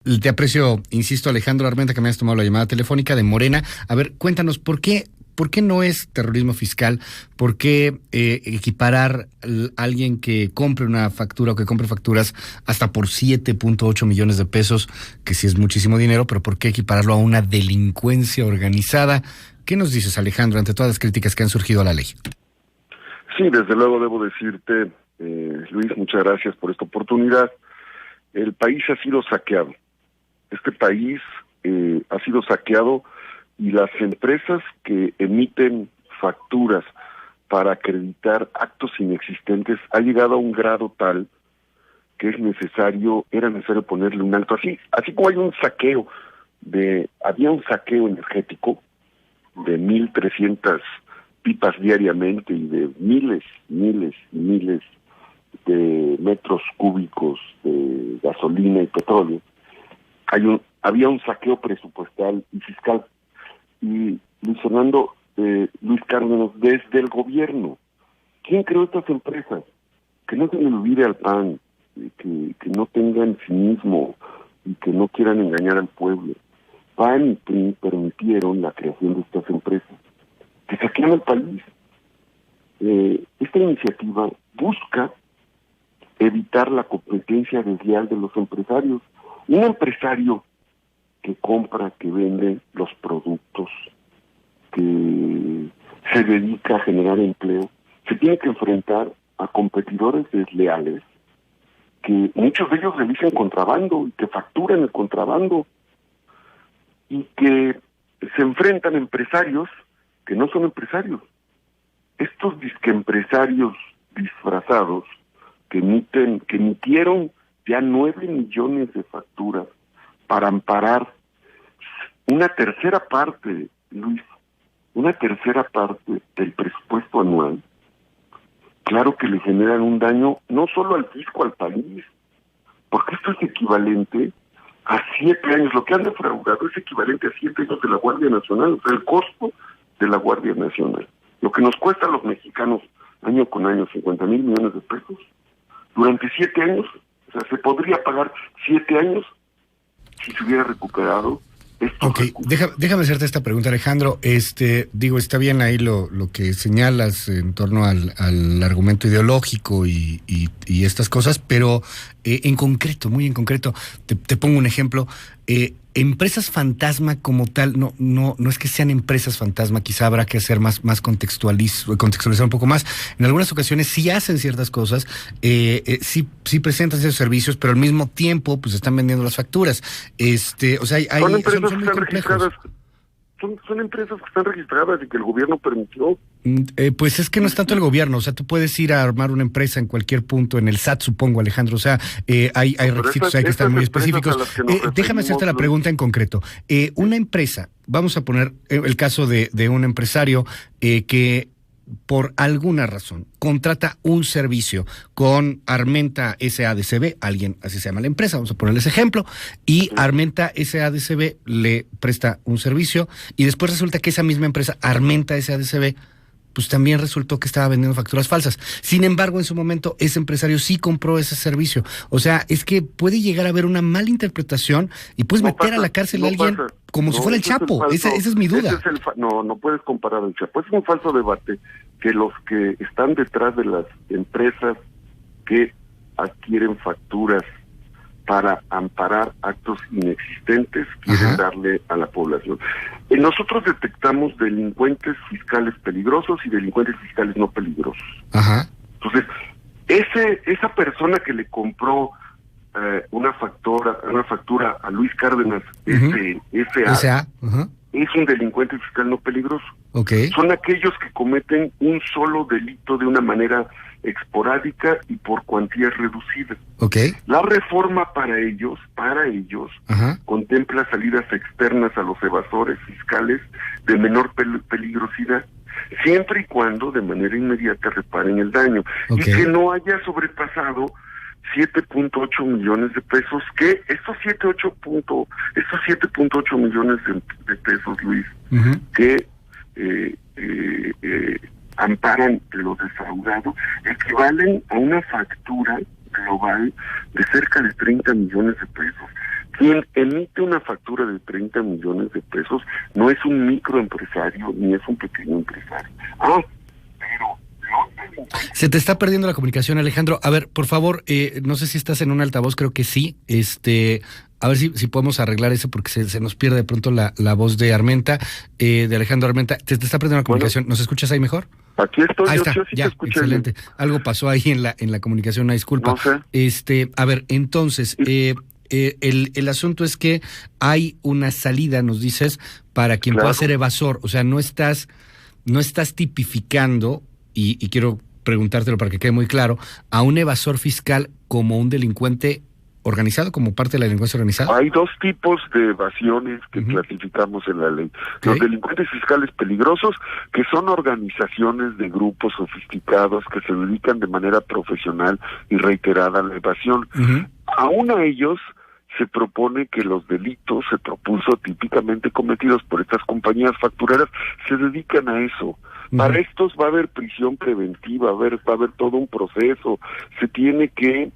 Te aprecio, insisto, Alejandro Armenta, que me has tomado la llamada telefónica de Morena. A ver, cuéntanos, ¿por qué no es terrorismo fiscal? ¿Por qué equiparar a alguien que compre una factura o que compre facturas hasta por 7.8 millones de pesos, que sí es muchísimo dinero, pero por qué equipararlo a una delincuencia organizada? ¿Qué nos dices, Alejandro, ante todas las críticas que han surgido a la ley? Sí, desde luego debo decirte, Luis, muchas gracias por esta oportunidad. El país ha sido saqueado. Este país ha sido saqueado y las empresas que emiten facturas para acreditar actos inexistentes ha llegado a un grado tal que era necesario ponerle un alto. Así como había un saqueo energético de 1,300 pipas diariamente y de miles de metros cúbicos de gasolina y petróleo, había un saqueo presupuestal y fiscal. Y Luis Cárdenas, desde el gobierno, ¿quién creó estas empresas? Que no se le olvide al PAN, que no tengan cinismo y que no quieran engañar al pueblo. PAN y PRI permitieron la creación de estas empresas que saquean al país. Esta iniciativa busca evitar la competencia desleal de los empresarios. Un empresario que compra, que vende los productos, que se dedica a generar empleo, se tiene que enfrentar a competidores desleales, que muchos de ellos realizan contrabando y que facturan el contrabando, y que se enfrentan a empresarios que no son empresarios. Estos disqueempresarios disfrazados que emitieron ya 9 millones de facturas para amparar una tercera parte, Luis, del presupuesto anual, claro que le generan un daño no solo al fisco, al país, porque esto es equivalente a 7 años, lo que han defraudado es equivalente a 7 años de la Guardia Nacional, o sea, el costo de la Guardia Nacional. Lo que nos cuesta a los mexicanos año con año 50,000 millones de pesos, durante 7 años, o sea, se podría pagar 7 años si se hubiera recuperado estos recursos. Déjame hacerte esta pregunta, Alejandro. Está bien ahí lo que señalas en torno al argumento ideológico y estas cosas, pero en concreto, muy en concreto, te pongo un ejemplo. Empresas fantasma como tal, no es que sean empresas fantasma, quizá habrá que hacer más contextualizar un poco más. En algunas ocasiones sí hacen ciertas cosas, sí presentan esos servicios, pero al mismo tiempo pues están vendiendo las facturas. Son empresas son que muy están complejos. registradas. Son empresas que están registradas y que el gobierno permitió. Pues es que no es tanto el gobierno, o sea, tú puedes ir a armar una empresa en cualquier punto, en el SAT, supongo, Alejandro, o sea, hay requisitos, hay que estar muy específicos. Déjame hacerte la pregunta en concreto. Una empresa, vamos a poner el caso de un empresario que por alguna razón contrata un servicio con Armenta SADCB, alguien, así se llama la empresa, vamos a ponerles ejemplo, y Armenta SADCB le presta un servicio y después resulta que esa misma empresa, Armenta SADCB, pues también resultó que estaba vendiendo facturas falsas. Sin embargo, en su momento, ese empresario sí compró ese servicio. O sea, es que puede llegar a haber una mala interpretación y puedes meter a la cárcel a alguien como si fuera el Chapo. Esa es mi duda. No puedes comparar el Chapo. Es un falso debate que los que están detrás de las empresas que adquieren facturas para amparar actos inexistentes quieren darle a la población. Nosotros detectamos delincuentes fiscales peligrosos y delincuentes fiscales no peligrosos. Entonces, esa persona que le compró una factura a Luis Cárdenas S.A. Es un delincuente fiscal no peligroso. Son aquellos que cometen un solo delito de una manera esporádica y por cuantías reducidas. La reforma para ellos contempla salidas externas a los evasores fiscales de menor peligrosidad, siempre y cuando de manera inmediata reparen el daño y que no haya sobrepasado 7.8 millones de pesos, que estos 7.8 millones de pesos, Luis, que amparan los defraudados, equivalen a una factura global de cerca de 30 millones de pesos. Quien emite una factura de 30 millones de pesos no es un microempresario ni es un pequeño empresario. Se te está perdiendo la comunicación, Alejandro. A ver, por favor, no sé si estás en un altavoz, creo que sí. A ver si podemos arreglar eso porque se nos pierde de pronto la voz de Armenta, de Alejandro Armenta. Te está perdiendo la comunicación. ¿Nos escuchas ahí mejor? Aquí estoy. Ahí está, yo sí ya, te escuché excelente. bien. Algo pasó ahí en la comunicación, una disculpa. No sé. A ver, entonces, el asunto es que hay una salida, nos dices, para quien pueda ser evasor. O sea, no estás tipificando, y quiero preguntártelo para que quede muy claro, a un evasor fiscal como un delincuente organizado, como parte de la delincuencia organizada. Hay dos tipos de evasiones que clasificamos en la ley. Okay. Los delincuentes fiscales peligrosos, que son organizaciones de grupos sofisticados que se dedican de manera profesional y reiterada a la evasión. Aún a ellos se propone que los delitos, se propuso típicamente cometidos por estas compañías factureras, se dedican a eso. Para estos va a haber prisión preventiva, va a haber todo un proceso, se tiene que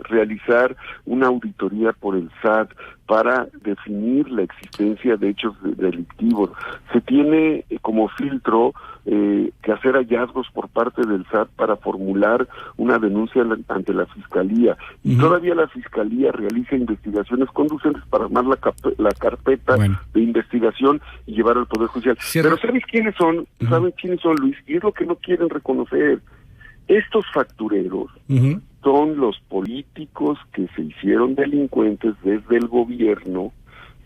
realizar una auditoría por el SAT para definir la existencia de hechos delictivos. Se tiene como filtro que hacer hallazgos por parte del SAT para formular una denuncia ante la Fiscalía. Y todavía la Fiscalía realiza investigaciones conducentes para armar la carpeta de investigación y llevar al Poder Judicial. Pero ¿sabes quiénes son? ¿Saben quiénes son, Luis? Y es lo que no quieren reconocer. Estos factureros son los políticos que se hicieron delincuentes desde el gobierno,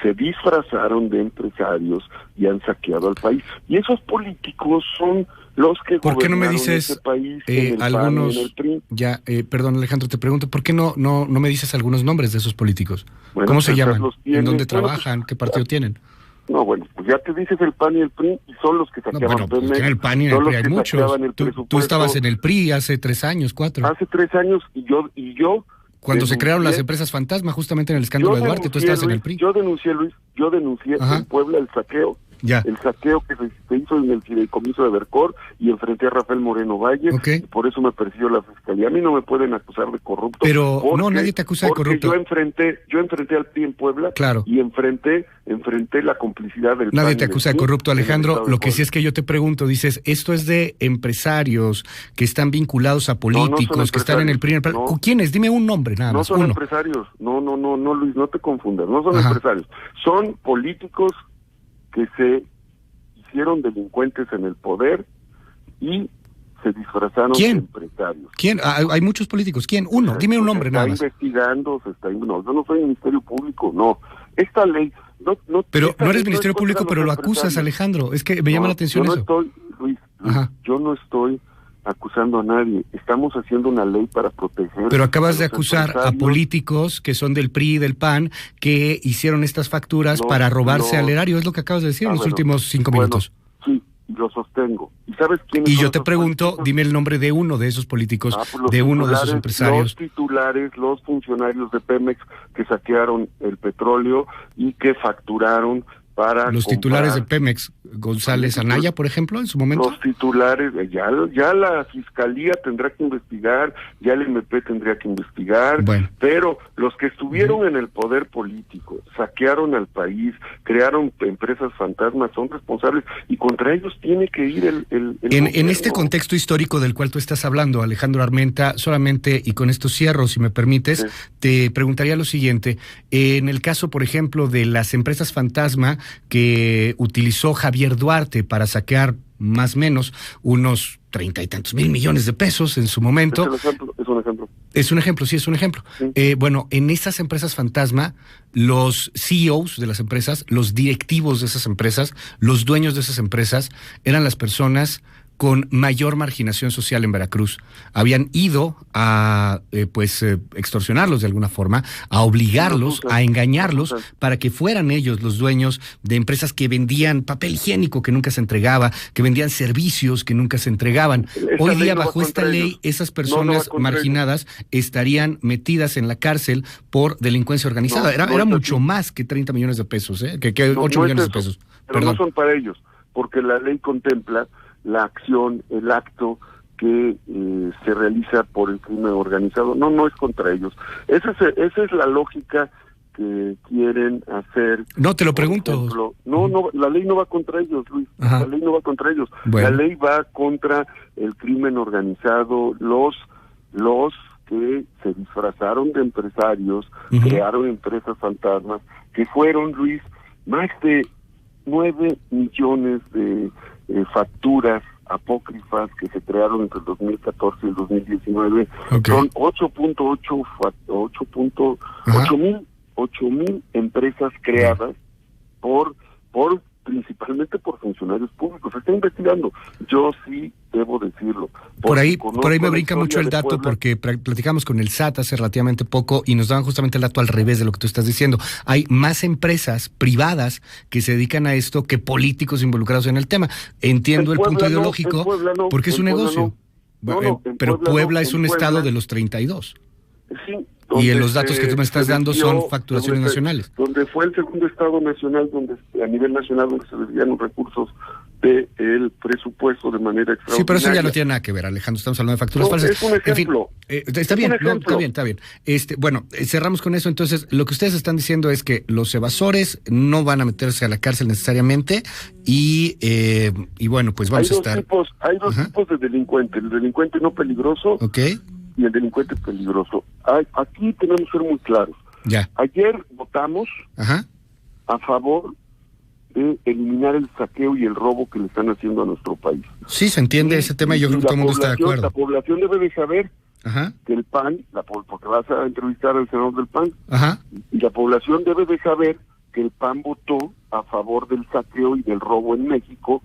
se disfrazaron de empresarios y han saqueado al país. Y esos políticos son los que ¿por qué no me gobernaron dices ese país algunos? PAN, en el PRI. Ya, perdón, Alejandro, te pregunto, ¿por qué no me dices algunos nombres de esos políticos? Bueno, ¿cómo se llaman? ¿En dónde trabajan? ¿Qué partido tienen? No, bueno, pues ya te dices el PAN y el PRI, y son los que saqueaban Pues en el PAN y en el PRI hay muchos. Tú estabas en el PRI hace 3 años, 4. Hace 3 años, y yo cuando se crearon las empresas fantasma, justamente en el escándalo de Duarte, tú estabas en el PRI. Yo denuncié en Puebla el saqueo. El saqueo que se hizo en el fideicomiso de Vercor, y enfrenté a Rafael Moreno Valle, y por eso me persiguió la Fiscalía. A mí no me pueden acusar de corrupto. Pero no, nadie te acusa de corrupto. Yo enfrenté al PRI en Puebla, y enfrenté la complicidad del Nadie te acusa de corrupto, Alejandro. Lo que sí es que yo te pregunto, dices, esto es de empresarios que están vinculados a políticos, que están en el PRI. ¿Quiénes? Dime un nombre, nada más. No son empresarios. No, Luis, no te confundas. No son empresarios. Son políticos que se hicieron delincuentes en el poder y se disfrazaron de empresarios. ¿Quién? Hay muchos políticos. ¿Quién? Uno. Dime un nombre nada más. No, yo no soy Ministerio Público, no. Esta ley... Pero no eres Ministerio Público, pero lo acusas, Alejandro. Es que me llama la atención eso. Luis, yo no estoy acusando a nadie. Estamos haciendo una ley para proteger... Pero acabas de acusar a políticos que son del PRI y del PAN que hicieron estas facturas para robarse al erario. Es lo que acabas de decir en los últimos 5 minutos. Sí, lo sostengo. ¿Y sabes quiénes son? Y yo te pregunto, políticos? Dime el nombre de uno de esos políticos, de uno de esos empresarios. Los titulares, los funcionarios de Pemex que saquearon el petróleo y que facturaron para los titulares de Pemex, González Anaya, por ejemplo, en su momento. Los titulares, ya la Fiscalía tendrá que investigar, ya el MP tendría que investigar, pero los que estuvieron en el poder político, saquearon al país, crearon empresas fantasmas, son responsables, y contra ellos tiene que ir el en este contexto histórico del cual tú estás hablando, Alejandro Armenta, solamente, y con esto cierro, si me permites, te preguntaría lo siguiente: en el caso, por ejemplo, de las empresas fantasma que utilizó Javier Duarte para saquear más o menos unos 30 y tantos mil millones de pesos en su momento. Es un ejemplo. Es un ejemplo, sí, es un ejemplo. Sí. Bueno, en esas empresas fantasma, los CEOs de las empresas, los directivos de esas empresas, los dueños de esas empresas, eran las personas con mayor marginación social en Veracruz. Habían ido a extorsionarlos de alguna forma, a obligarlos, a engañarlos para que fueran ellos los dueños de empresas que vendían papel higiénico que nunca se entregaba, que vendían servicios que nunca se entregaban. Hoy día, bajo esta ley, esas personas marginadas estarían metidas en la cárcel por delincuencia organizada. Era mucho más que 30 millones de pesos, que 8 millones de pesos. Pero no son para ellos, porque la ley contempla la acción, el acto que se realiza por el crimen organizado. No es contra ellos. Esa es la lógica que quieren hacer... No, te lo pregunto. Ejemplo, no, la ley no va contra ellos, Luis. Ajá. La ley no va contra ellos. Bueno. La ley va contra el crimen organizado, los que se disfrazaron de empresarios, crearon empresas fantasmas, que fueron, Luis, más de 9 millones de facturas apócrifas que se crearon entre el 2014 y el 2019. Okay. Son 8 mil empresas creadas por principalmente por funcionarios públicos. Se está investigando. Yo sí debo decirlo. Por ahí me brinca mucho el dato porque platicamos con el SAT hace relativamente poco y nos daban justamente el dato al revés de lo que tú estás diciendo. Hay más empresas privadas que se dedican a esto que políticos involucrados en el tema. Entiendo el punto ideológico porque es un negocio. Pero Puebla es un estado de los 32. Sí. Y en los datos que tú me estás dando son facturaciones nacionales. Donde fue el segundo estado nacional, a nivel nacional, donde se desvían los recursos del presupuesto de manera extraordinaria. Sí, pero eso ya no tiene nada que ver, Alejandro, estamos hablando de facturas falsas. Es un ejemplo. En fin, está bien. Bueno, cerramos con eso. Entonces, lo que ustedes están diciendo es que los evasores no van a meterse a la cárcel necesariamente y bueno, pues vamos a estar... Hay dos tipos de delincuente. El delincuente no peligroso... Okay. Y el delincuente peligroso. Aquí tenemos que ser muy claros. Ya. Ayer votamos a favor de eliminar el saqueo y el robo que le están haciendo a nuestro país. Sí, se entiende ese tema y yo creo que todo el mundo está de acuerdo. La población debe de saber que el PAN, porque vas a entrevistar al senador del PAN, y la población debe de saber que el PAN votó a favor del saqueo y del robo en México,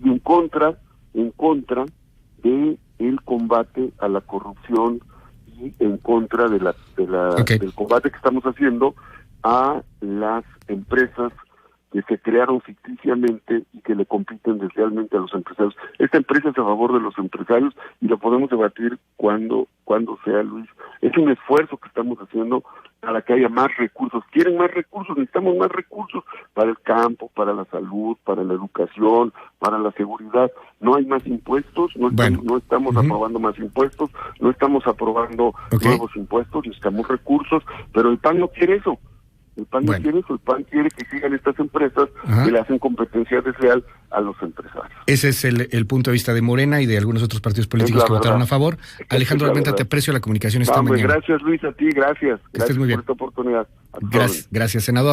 y en contra de el combate a la corrupción y en contra del combate que estamos haciendo a las empresas que se crearon ficticiamente y que le compiten deslealmente a los empresarios. Esta empresa es a favor de los empresarios y lo podemos debatir cuando sea, Luis. Es un esfuerzo que estamos haciendo para que haya más recursos. ¿Quieren más recursos? Necesitamos más recursos para el campo, para la salud, para la educación, para la seguridad. No hay más impuestos, no estamos aprobando más impuestos, no estamos aprobando nuevos impuestos, necesitamos recursos, pero el PAN no quiere eso. El PAN no quiere eso, el PAN quiere que sigan estas empresas que le hacen competencia desleal a los empresarios. Ese es el punto de vista de Morena y de algunos otros partidos políticos que votaron a favor. Alejandro Armenta, te aprecio la comunicación esta mañana. Gracias, Luis, a ti, gracias. Gracias muy bien. por esta oportunidad. Gracias, senador.